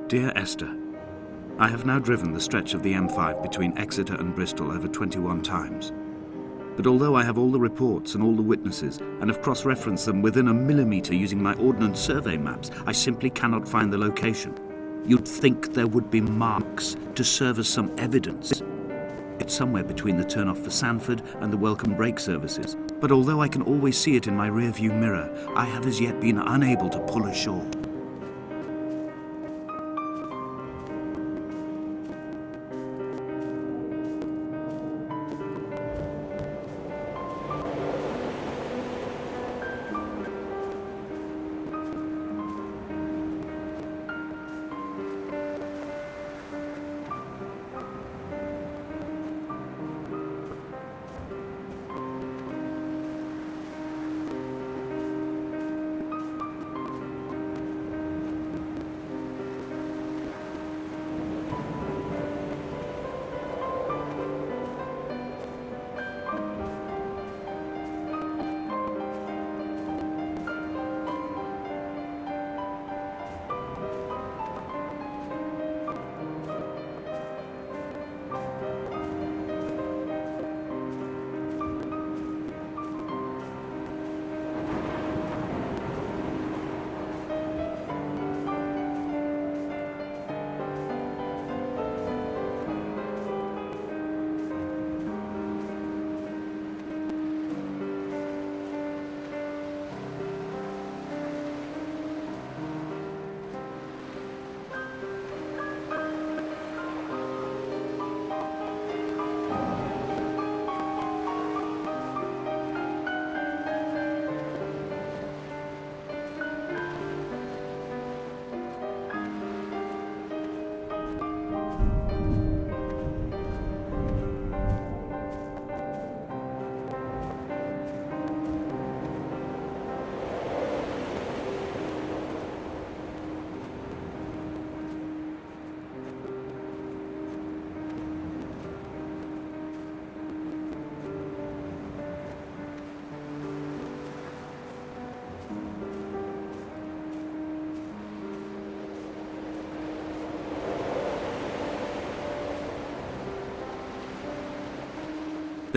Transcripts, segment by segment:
Dear Esther, I have now driven the stretch of the M5 between Exeter and Bristol over 21 times. But although I have all the reports and all the witnesses, and have cross-referenced them within a millimetre using my Ordnance Survey maps, I simply cannot find the location. You'd think there would be marks to serve as some evidence. It's somewhere between the turn-off for Sanford and the welcome brake services. But although I can always see it in my rear-view mirror, I have as yet been unable to pull ashore.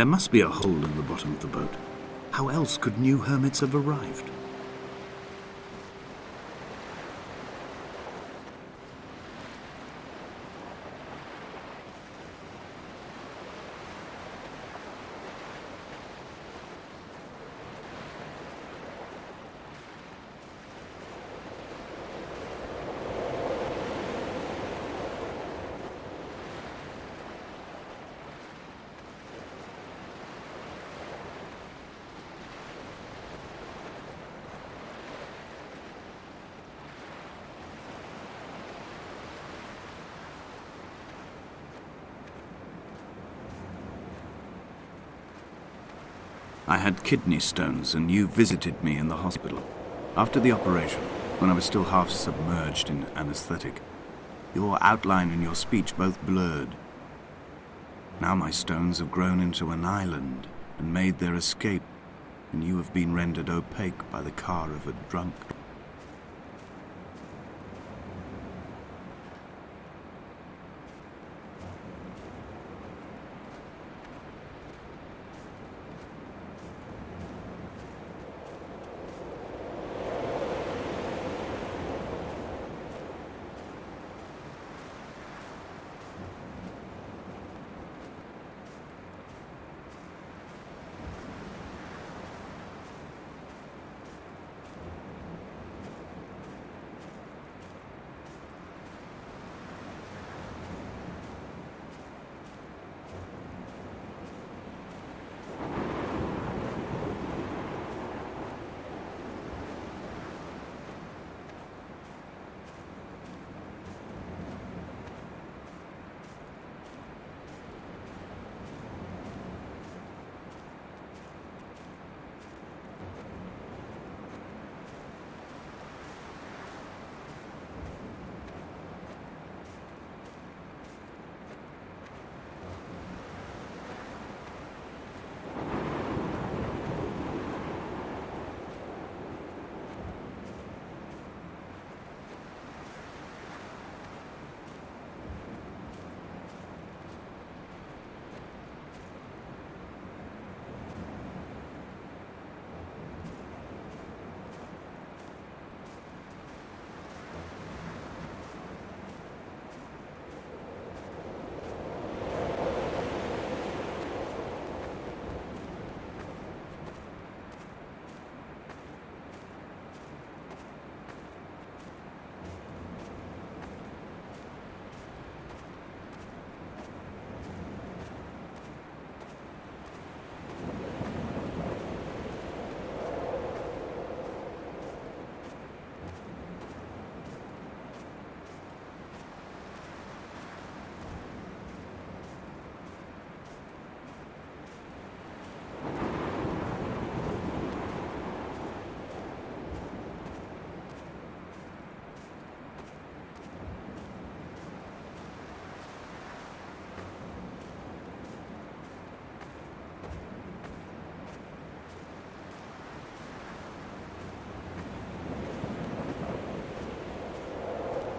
There must be a hole in the bottom of the boat. How else could new hermits have arrived? I had kidney stones and you visited me in the hospital. After the operation, when I was still half submerged in anesthetic, your outline and your speech both blurred. Now my stones have grown into an island and made their escape, and you have been rendered opaque by the car of a drunk.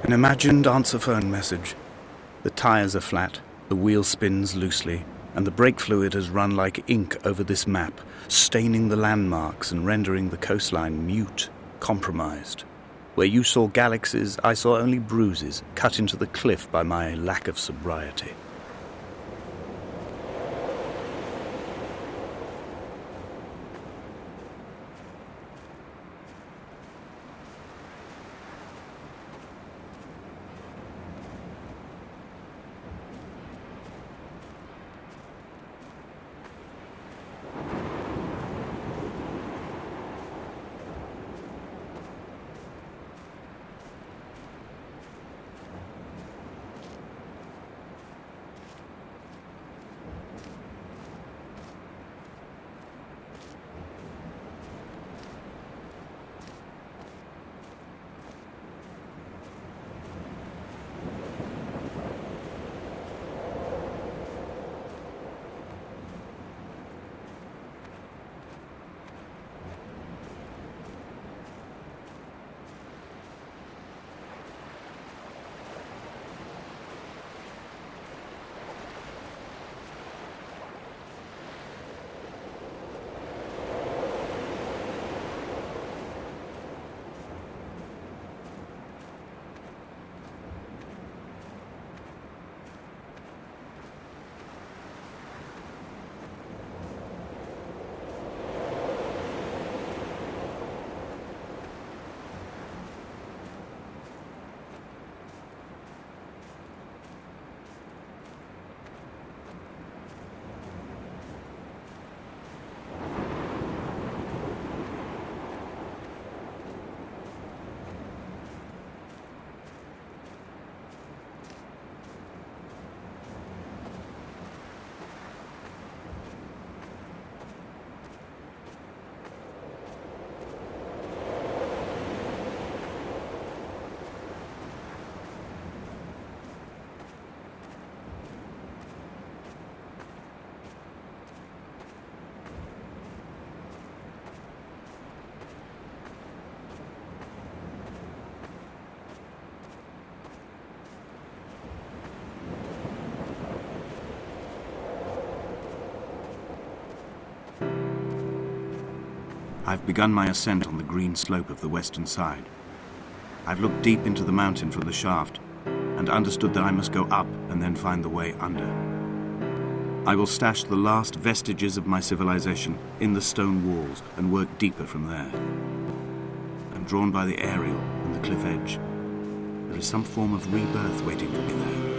An imagined answer phone message. The tires are flat, the wheel spins loosely, and the brake fluid has run like ink over this map, staining the landmarks and rendering the coastline mute, compromised. Where you saw galaxies, I saw only bruises cut into the cliff by my lack of sobriety. I've begun my ascent on the green slope of the western side. I've looked deep into the mountain from the shaft and understood that I must go up and then find the way under. I will stash the last vestiges of my civilization in the stone walls and work deeper from there. I'm drawn by the aerial and the cliff edge. There is some form of rebirth waiting for me there.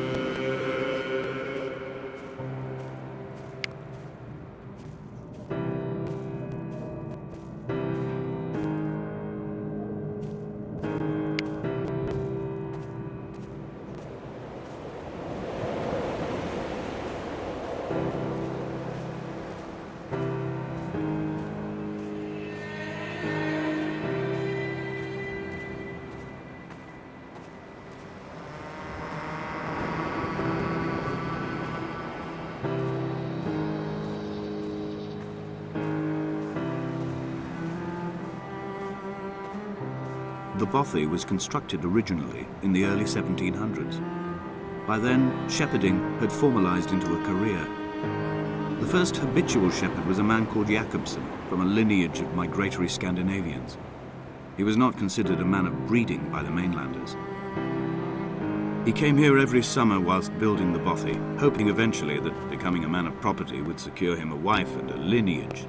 The bothy was constructed originally in the early 1700s. By then, shepherding had formalized into a career. The first habitual shepherd was a man called Jakobsen, from a lineage of migratory Scandinavians. He was not considered a man of breeding by the mainlanders. He came here every summer whilst building the bothy, hoping eventually that becoming a man of property would secure him a wife and a lineage.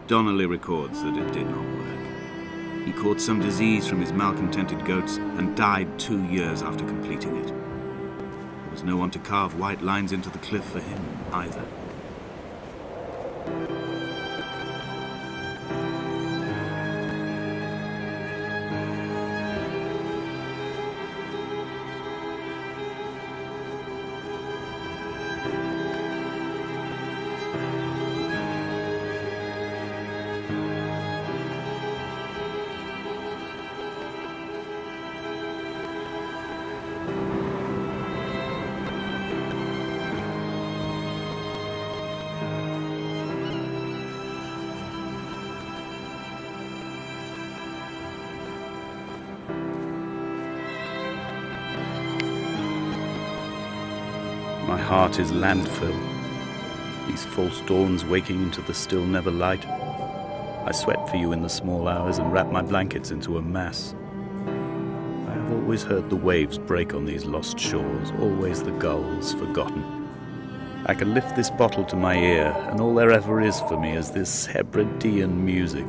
Donnelly records that it did not work. He caught some disease from his malcontented goats and died 2 years after completing it. There was no one to carve white lines into the cliff for him either. My heart is landfill. These false dawns waking into the still never light. I sweat for you in the small hours and wrap my blankets into a mass. I have always heard the waves break on these lost shores, always the gulls forgotten. I can lift this bottle to my ear, and all there ever is for me is this Hebridean music.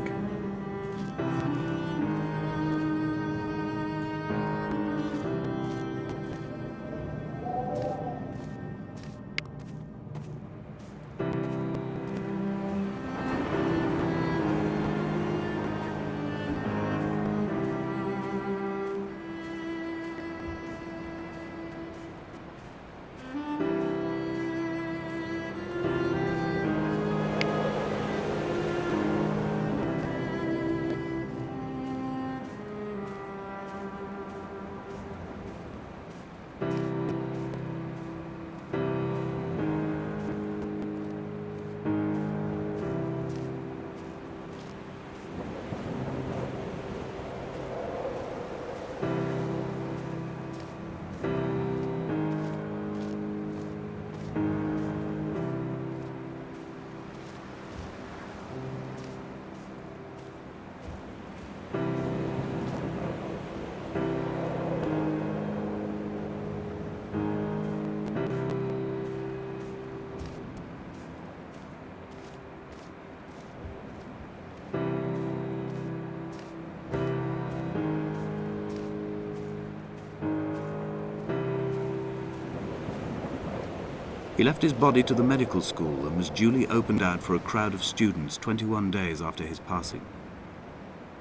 He left his body to the medical school and was duly opened out for a crowd of students 21 days after his passing.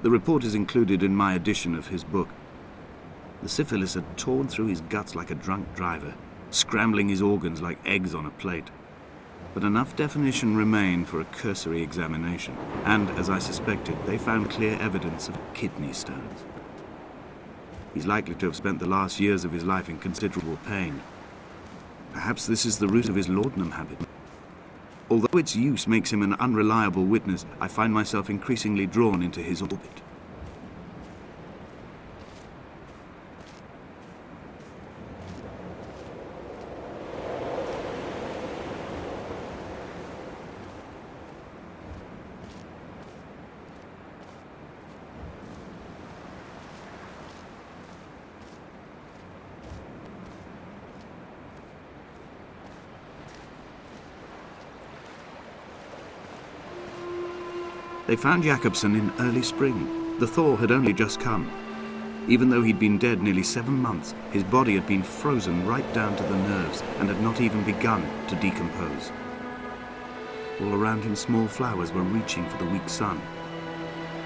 The report is included in my edition of his book. The syphilis had torn through his guts like a drunk driver, scrambling his organs like eggs on a plate. But enough definition remained for a cursory examination, and, as I suspected, they found clear evidence of kidney stones. He's likely to have spent the last years of his life in considerable pain. Perhaps this is the root of his laudanum habit. Although its use makes him an unreliable witness, I find myself increasingly drawn into his orbit. They found Jakobsen in early spring. The thaw had only just come. Even though he'd been dead nearly 7 months, his body had been frozen right down to the nerves and had not even begun to decompose. All around him small flowers were reaching for the weak sun.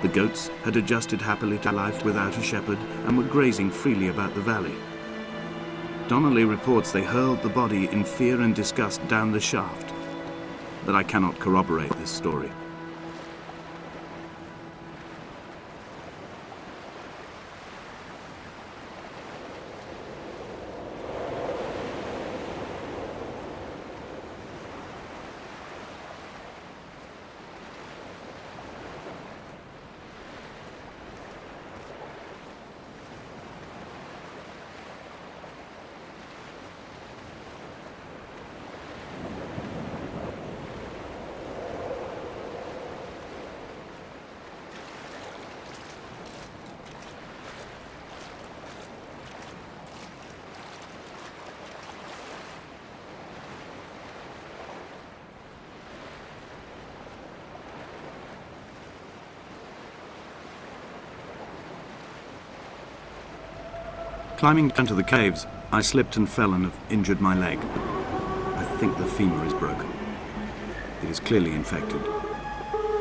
The goats had adjusted happily to life without a shepherd and were grazing freely about the valley. Donnelly reports they hurled the body in fear and disgust down the shaft, but I cannot corroborate this story. Climbing down to the caves, I slipped and fell and have injured my leg. I think the femur is broken. It is clearly infected.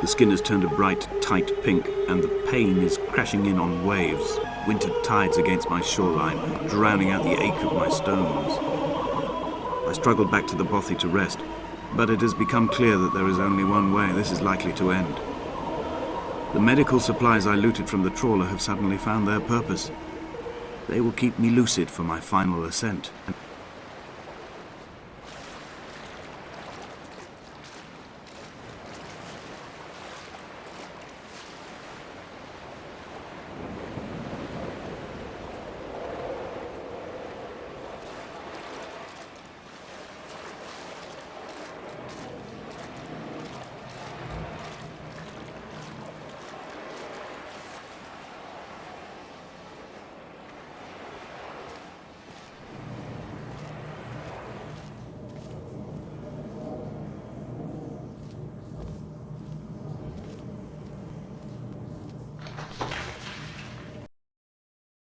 The skin has turned a bright, tight pink, and the pain is crashing in on waves, winter tides against my shoreline, drowning out the ache of my stones. I struggled back to the bothy to rest, but it has become clear that there is only one way this is likely to end. The medical supplies I looted from the trawler have suddenly found their purpose. They will keep me lucid for my final ascent.